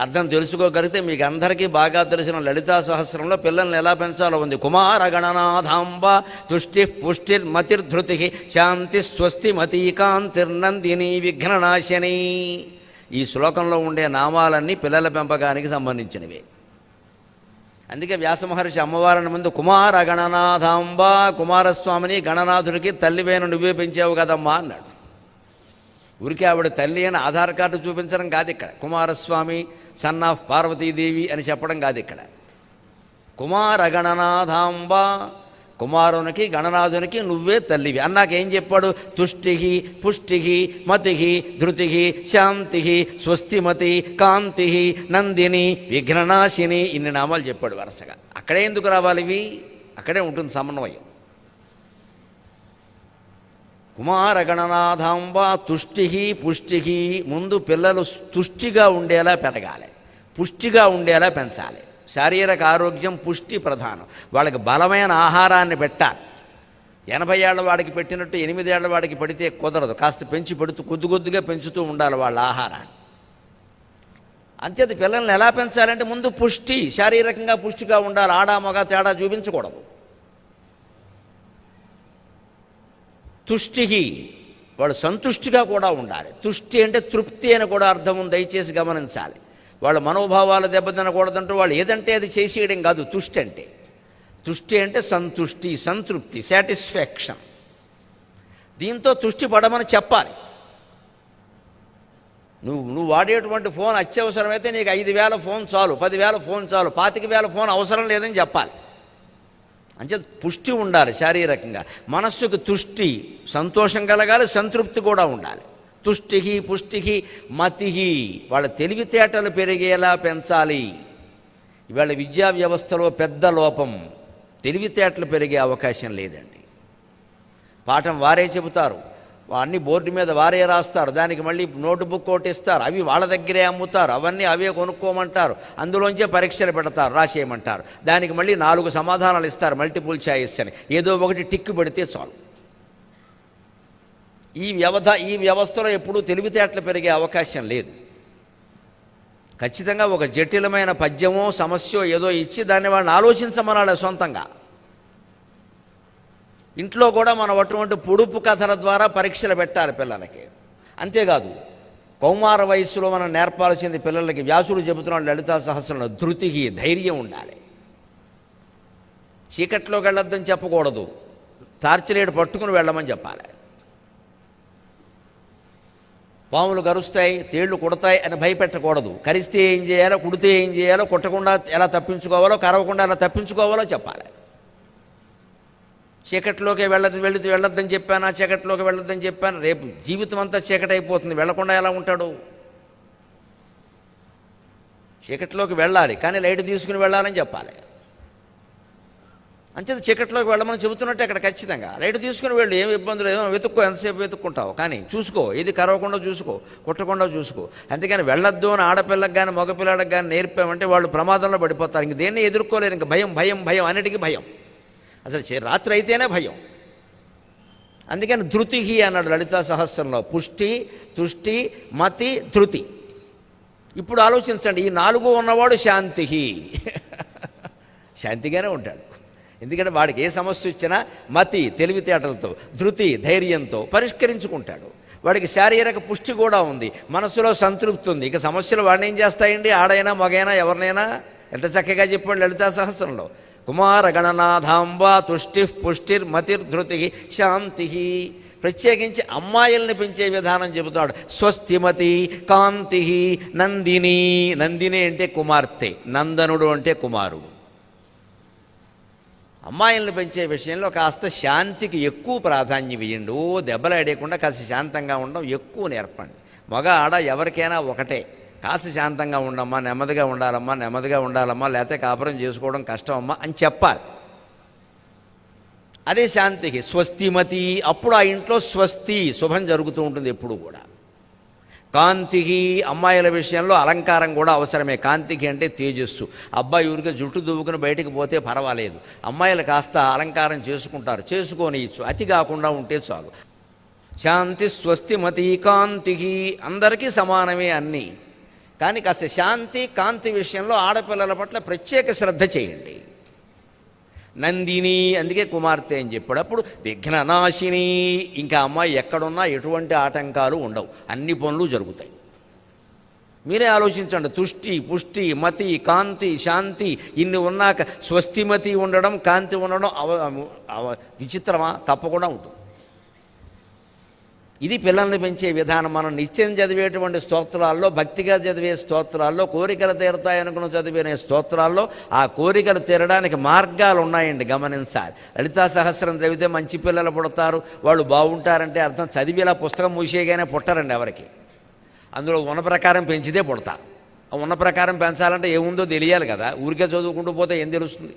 అర్థం తెలుసుకోగలిగితే మీకు అందరికీ బాగా తెలిసిన లలితా సహస్రంలో పిల్లల్ని ఎలా పెంచాలో ఉంది. కుమార గణనాథాంబ తుష్టి పుష్టిర్మతిర్ధృతి శాంతి స్వస్తి మతీకాంతిర్నందిని విఘ్ననాశిని. ఈ శ్లోకంలో ఉండే నామాలన్నీ పిల్లల పెంపకానికి సంబంధించినవి. అందుకే వ్యాసమహర్షి అమ్మవారిని ముందు కుమార గణనాథాంబ, కుమారస్వామిని గణనాథుడికి తల్లివేను నువ్వే పెంచావు కదమ్మా అన్నాడు. ఊరికి ఆవిడ తల్లి అని ఆధార్ కార్డు చూపించడం కాదు ఇక్కడ. కుమారస్వామి సన్ ఆఫ్ పార్వతీదేవి అని చెప్పడం కాదు ఇక్కడ. కుమార గణనాథాంబ, కుమారునికి గణనాథునికి నువ్వే తల్లివి అన్నాకేం చెప్పాడు? తుష్టి పుష్టి మతి ధృతి శాంతి స్వస్తిమతి కాంతి నందిని విఘ్ననాశిని. ఇన్ని నామాలు చెప్పాడు వరుసగా. అక్కడే ఎందుకు రావాలి ఇవి? అక్కడే ఉంటుంది సమన్వయం. కుమార గణనాథాంబ తుష్టి పుష్టి. ముందు పిల్లలు తుష్టిగా ఉండేలా పెరగాలి, పుష్టిగా ఉండేలా పెంచాలి. శారీరక ఆరోగ్యం పుష్టి ప్రధానం. వాళ్ళకి బలమైన ఆహారాన్ని పెట్టాలి. 80 ఏళ్ల వాడికి పెట్టినట్టు 8 ఏళ్ల వాడికి పెడితే కుదరదు. కాస్త పెంచి పెడుతూ కొద్దిగా పెంచుతూ ఉండాలి వాళ్ళ ఆహారాన్ని. అంచేది పిల్లల్ని ఎలా పెంచాలంటే ముందు పుష్టి, శారీరకంగా పుష్టిగా ఉండాలి. ఆడా మగ తేడా చూపించకూడదు. తుష్టి, వాళ్ళు సంతుష్టిగా కూడా ఉండాలి. తుష్టి అంటే తృప్తి అని కూడా అర్థం ఉంది, దయచేసి గమనించాలి. వాళ్ళ మనోభావాలు దెబ్బతినకూడదంటూ వాళ్ళు ఏదంటే అది చేసేయడం కాదు. తుష్టి అంటే సంతుష్టి, సంతృప్తి, సాటిస్ఫాక్షన్. దీంతో తుష్టి పడమని చెప్పాలి. నువ్వు వాడేటువంటి ఫోన్ అత్యవసరమైతే నీకు 5,000 ఫోన్ చాలు, 10,000 ఫోన్ చాలు, 25,000 ఫోన్ అవసరం లేదని చెప్పాలి. అంటే పుష్టి ఉండాలి శారీరకంగా. మనస్సుకు తుష్టి, సంతోషం కలగాలి, సంతృప్తి కూడా ఉండాలి. తుష్టి పుష్టి మతి, వాళ్ళ తెలివితేటలు పెరిగేలా పెంచాలి. ఇవాళ విద్యా వ్యవస్థలో పెద్ద లోపం, తెలివితేటలు పెరిగే అవకాశం లేదండి. పాఠం వారే చెబుతారు, అన్ని బోర్డు మీద వారే రాస్తారు, దానికి మళ్ళీ నోటుబుక్ ఒకటి ఇస్తారు, అవి వాళ్ళ దగ్గరే అమ్ముతారు, అవన్నీ అవే కొనుక్కోమంటారు, అందులోంచే పరీక్షలు పెడతారు, రాసేయమంటారు, దానికి మళ్ళీ 4 సమాధానాలు ఇస్తారు, మల్టిపుల్ చాయిస్ అని. ఏదో ఒకటి టిక్కు పెడితే చాలు. ఈ వ్యవస్థలో ఎప్పుడూ తెలివితేటలు పెరిగే అవకాశం లేదు. ఖచ్చితంగా ఒక జటిలమైన పద్యమో సమస్యో ఏదో ఇచ్చి దాన్ని వాళ్ళని ఆలోచించమనాలి సొంతంగా. ఇంట్లో కూడా మనం అటువంటి పొడుపు కథల ద్వారా పరీక్షలు పెట్టాలి పిల్లలకి. అంతేకాదు కౌమార వయస్సులో మనం నేర్పాల్సింది పిల్లలకి, వ్యాసుడు చెబుతున్నాడు లలితా సహస్రంలో, ధృతి, ధైర్యం ఉండాలి. చీకట్లోకి వెళ్ళొద్దని చెప్పకూడదు, టార్చిలైట్ పట్టుకుని వెళ్ళమని చెప్పాలి. పాములు కరుస్తాయి, తేళ్లు కుడతాయి అని భయపెట్టకూడదు. కరిస్తే ఏం చేయాలో, కుడితే ఏం చేయాలో, కుట్టకుండా ఎలా తప్పించుకోవాలో, కరవకుండా ఎలా తప్పించుకోవాలో చెప్పాలి. చీకట్లోకి వెళ్ళొద్దని చెప్పాను, చీకట్లోకి వెళ్ళొద్దని చెప్పాను, రేపు జీవితం అంతా చీకటి అయిపోతుంది, వెళ్లకుండా ఎలా ఉంటాడు? చీకట్లోకి వెళ్ళాలి, కానీ లైట్ తీసుకుని వెళ్ళాలని చెప్పాలి. అంచేది చీకట్లోకి వెళ్ళమని చెబుతున్నట్టే అక్కడ ఖచ్చితంగా లైట్ తీసుకుని వెళ్ళు, ఏమి ఇబ్బందులు, ఏమో వెతుక్కో, ఎంతసేపు వెతుక్కుంటావు, కానీ చూసుకో, ఇది కరవకుండా చూసుకో, కుట్టకుండా చూసుకో. అంతేగాని వెళ్ళొద్దు అని ఆడపిల్లకి కానీ మగపిల్లలకు కానీ నేర్పామంటే వాళ్ళు ప్రమాదంలో పడిపోతారు. ఇంక దేన్ని ఎదుర్కోలేరు. ఇంక భయం భయం భయం, అన్నిటికీ భయం. అసలు రాత్రి అయితేనే భయం. అందుకని ధృతి అన్నాడు లలితా సహస్రంలో, పుష్టి తుష్టి మతి ధృతి. ఇప్పుడు ఆలోచించండి, ఈ 4 ఉన్నవాడు శాంతి, శాంతిగానే ఉంటాడు. ఎందుకంటే వాడికి ఏ సమస్య వచ్చినా మతి తెలివితేటలతో, ధృతి ధైర్యంతో పరిష్కరించుకుంటాడు. వాడికి శారీరక పుష్టి కూడా ఉంది, మనస్సులో సంతృప్తి ఉంది. ఇక సమస్యలు వాడిని ఏం చేస్తాయండి? ఆడైనా మగైనా ఎవరినైనా. ఎంత చక్కగా చెప్పాడు లలితా సహస్రంలో. కుమార గణనాథాంబ తుష్టి పుష్టిర్మతిర్ధృతి శాంతి. ప్రత్యేకించి అమ్మాయిల్ని పెంచే విధానం చెబుతాడు. స్వస్తిమతి కాంతి నందిని. నందిని అంటే కుమార్తె, నందనుడు అంటే కుమారుడు. అమ్మాయిల్ని పెంచే విషయంలో కాస్త శాంతికి ఎక్కువ ప్రాధాన్యం ఇవ్వండి. దెబ్బలాడేయకుండా కాస్త శాంతంగా ఉండడం ఎక్కువ నేర్పండి. మగ ఆడ ఎవరికైనా ఒకటే. కాస్త శాంతంగా ఉండమ్మా, నెమ్మదిగా ఉండాలమ్మా, నెమ్మదిగా ఉండాలమ్మా, లేకపోతే కాపురం చేసుకోవడం కష్టమమ్మా అని చెప్పాలి. అదే శాంతికి. స్వస్తిమతి, అప్పుడు ఆ ఇంట్లో స్వస్తి, శుభం జరుగుతూ ఉంటుంది ఎప్పుడు కూడా. కాంతికి, అమ్మాయిల విషయంలో అలంకారం కూడా అవసరమే. కాంతికి అంటే తేజస్సు. అబ్బాయి ఊరికే జుట్టు దువ్వుకుని బయటికి పోతే పర్వాలేదు, అమ్మాయిలు కాస్త అలంకారం చేసుకుంటారు, చేసుకొని అతి కాకుండా ఉంటే చాలు. శాంతి స్వస్తిమతి కాంతికి, అందరికీ సమానమే అన్నీ. కానీ కాస్త శాంతి కాంతి విషయంలో ఆడపిల్లల పట్ల ప్రత్యేక శ్రద్ధ చేయండి. నందిని అందుకే కుమార్తె అని చెప్పాడు. అప్పుడు విఘ్ననాశిని, ఇంకా అమ్మాయి ఎక్కడున్నా ఎటువంటి ఆటంకాలు ఉండవు, అన్ని పనులు జరుగుతాయి. మీరే ఆలోచించండి, తుష్టి పుష్టి మతి కాంతి శాంతి ఇన్ని ఉన్నాక స్వస్తిమతి ఉండడం కాంతి ఉండడం విచిత్రమా? తప్పకుండా ఉంటుంది. ఇది పిల్లల్ని పెంచే విధానం. మనం నిత్యం చదివేటువంటి స్తోత్రాల్లో, భక్తిగా చదివే స్తోత్రాల్లో, కోరికలు తీరతాయనుకుని చదివే స్తోత్రాల్లో ఆ కోరికలు తీరడానికి మార్గాలు ఉన్నాయండి, గమనించాలి. లలితా సహస్రం చదివితే మంచి పిల్లలు పుడతారు, వాళ్ళు బాగుంటారంటే అర్థం చదివి ఇలా పుస్తకం మూసేయగానే పుట్టరండి ఎవరికి. అందులో ఉన్న ప్రకారం పెంచితే పుడతారు. ఉన్న ప్రకారం పెంచాలంటే ఏముందో తెలియాలి కదా, ఊరికే చదువుకుంటూ పోతే ఏం తెలుస్తుంది?